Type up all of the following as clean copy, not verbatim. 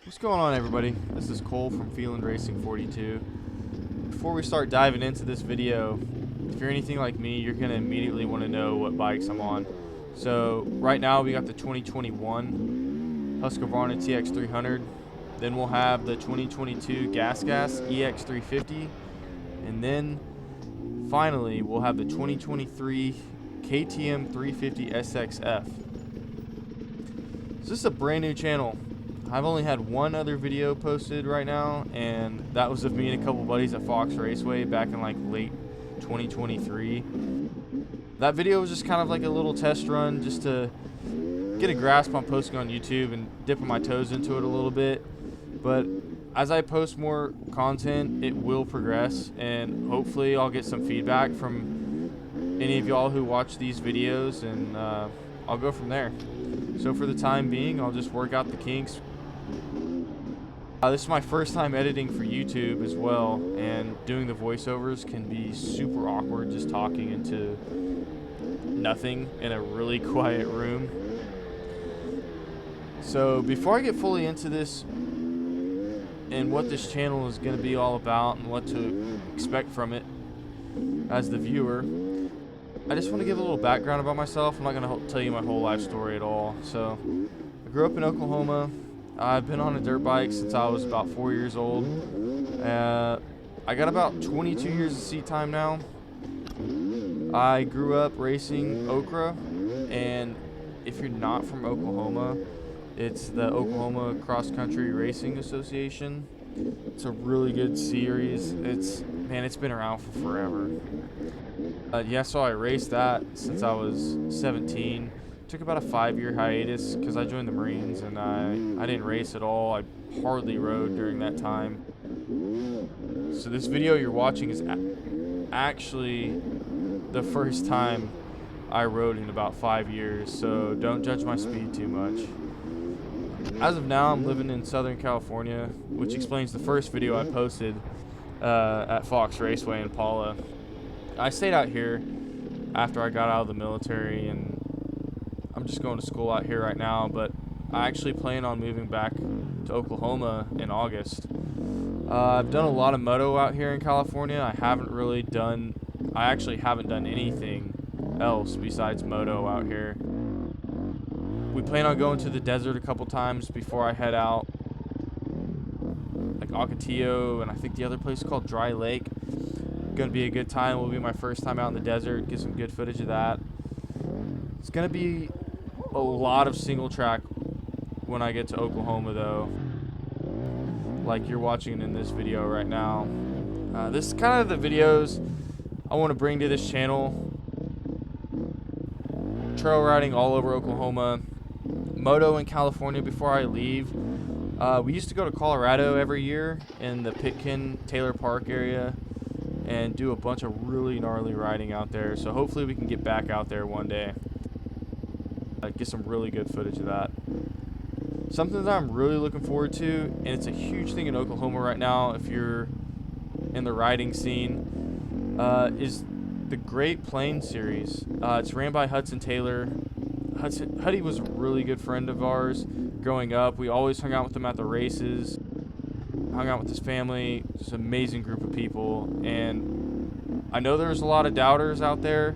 What's going on, everybody? This is Cole from Feeling Racing 42. Before we start diving into this video, if you're anything like me, you're going to immediately want to know what bikes I'm on. So right now we got the 2021 Husqvarna TX300. Then we'll have the 2022 gasgas EX350. And then finally we'll have the 2023 KTM 350 SXF. So this is a brand new channel. I've only had one other video posted right now, and that was of me and a couple buddies at Fox Raceway back in like late 2023. That video was just kind of like a little test run just to get a grasp on posting on YouTube and dipping my toes into it a little bit. But as I post more content, it will progress, and hopefully I'll get some feedback from any of y'all who watch these videos, and I'll go from there. So for the time being, I'll just work out the kinks. This is my first time editing for YouTube as well, and doing the voiceovers can be super awkward, just talking into nothing in a really quiet room. So before I get fully into this and what this channel is going to be all about and what to expect from it as the viewer, I just want to give a little background about myself. I'm not going to tell you my whole life story at all. So I grew up in Oklahoma. I've been on a dirt bike since I was about 4 years old. I got about 22 years of seat time now. I grew up racing Okra, and if you're not from Oklahoma, it's the Oklahoma Cross Country Racing Association. It's a really good series. It's been around for forever. So I raced that since I was 17. Took about a 5-year hiatus because I joined the Marines, and I didn't race at all. I hardly rode during that time. So this video you're watching is actually the first time I rode in about 5 years, so don't judge my speed too much. As of now, I'm living in Southern California, which explains the first video I posted at Fox Raceway in Paula. I stayed out here after I got out of the military, and I'm just going to school out here right now, but I actually plan on moving back to Oklahoma in August. I've done a lot of moto out here in California. I actually haven't done anything else besides moto out here. We plan on going to the desert a couple times before I head out, like Ocotillo, and I think the other place is called Dry Lake. Gonna be a good time. Will be my first time out in the desert. Get some good footage of that. It's gonna be a lot of single track when I get to Oklahoma, though, like you're watching in this video right now. This is kind of the videos I want to bring to this channel. Trail riding all over Oklahoma, moto in California before I leave. We used to go to Colorado every year in the Pitkin Taylor Park area and do a bunch of really gnarly riding out there. So hopefully we can get back out there one day. Get some really good footage of that. Something that I'm really looking forward to, and it's a huge thing in Oklahoma right now if you're in the riding scene, is the Great Plains series. It's ran by Hudson Taylor. Huddy was a really good friend of ours growing up. We always hung out with him at the races, hung out with his family. Just an amazing group of people, and I know there's a lot of doubters out there,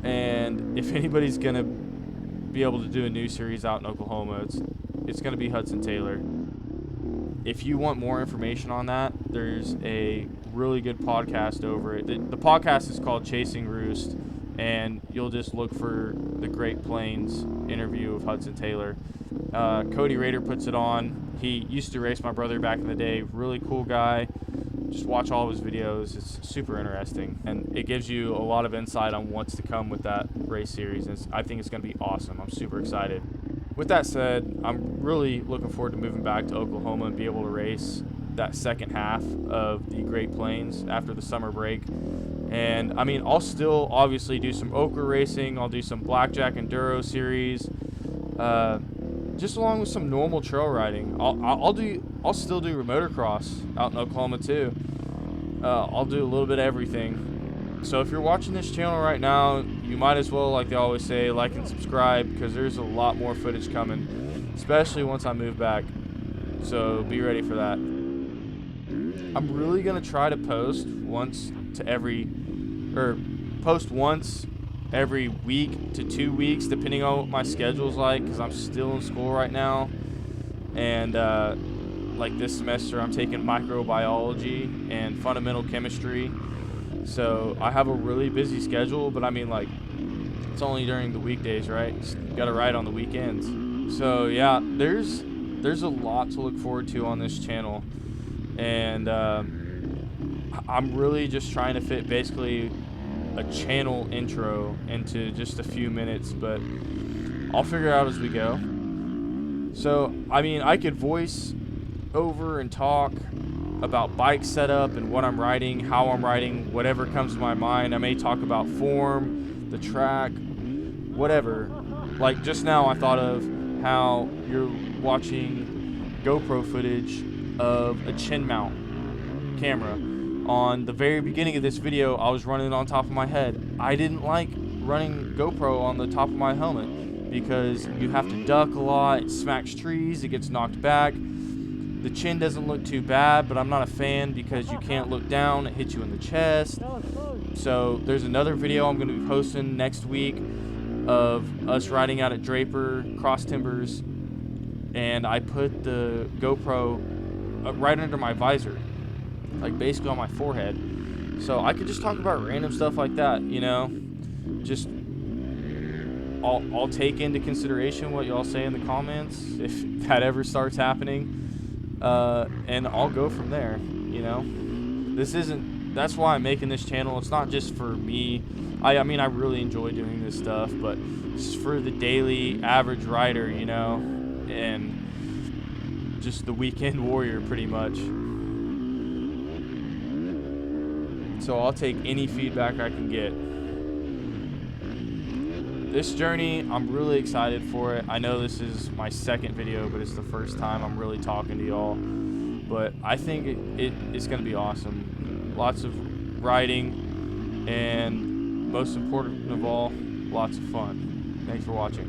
and if anybody's gonna be able to do a new series out in Oklahoma, it's gonna be Hudson Taylor. If you want more information on that, there's a really good podcast over it. The podcast is called Chasing Roost, and you'll just look for the Great Plains interview of Hudson Taylor. Cody Rader puts it on. He used to race my brother back in the day. Really cool guy. Just watch all of his videos. It's super interesting, and it gives you a lot of insight on what's to come with that race series. And I think it's going to be awesome. I'm super excited. With that said, I'm really looking forward to moving back to Oklahoma and be able to race that second half of the Great Plains after the summer break. And I mean, I'll still obviously do some Okra racing. I'll do some Blackjack Enduro series, just along with some normal trail riding. I'll still do motocross out in Oklahoma too. I'll do a little bit of everything. So if you're watching this channel right now, you might as well, like they always say, like and subscribe, because there's a lot more footage coming, especially once I move back. So be ready for that. I'm really gonna try to post once every week to 2 weeks, depending on what my schedule's like, because I'm still in school right now. And like this semester, I'm taking microbiology and fundamental chemistry. So I have a really busy schedule, but I mean, like, it's only during the weekdays, right? You gotta ride on the weekends. So yeah, there's a lot to look forward to on this channel. And I'm really just trying to fit basically a channel intro into just a few minutes, but I'll figure it out as we go. So, I mean, I could voice over and talk about bike setup and what I'm riding, how I'm riding, whatever comes to my mind. I may talk about form, the track, whatever. Like just now I thought of how you're watching GoPro footage of a chin mount camera. On the very beginning of this video, I was running on top of my head. I didn't like running GoPro on the top of my helmet because you have to duck a lot, it smacks trees, it gets knocked back. The chin doesn't look too bad, but I'm not a fan because you can't look down, it hits you in the chest. So there's another video I'm going to be posting next week of us riding out at Draper, Cross Timbers, and I put the GoPro right under my visor, like basically on my forehead. So I could just talk about random stuff like that, you know. Just I'll take into consideration what y'all say in the comments if that ever starts happening, and I'll go from there, you know. That's why I'm making this channel. It's not just for me. I mean, I really enjoy doing this stuff, but it's for the daily average rider, you know, and just the weekend warrior pretty much. So I'll take any feedback I can get. This journey, I'm really excited for it. I know this is my second video, but it's the first time I'm really talking to y'all. But I think it's going to be awesome. Lots of riding, and most important of all, lots of fun. Thanks for watching.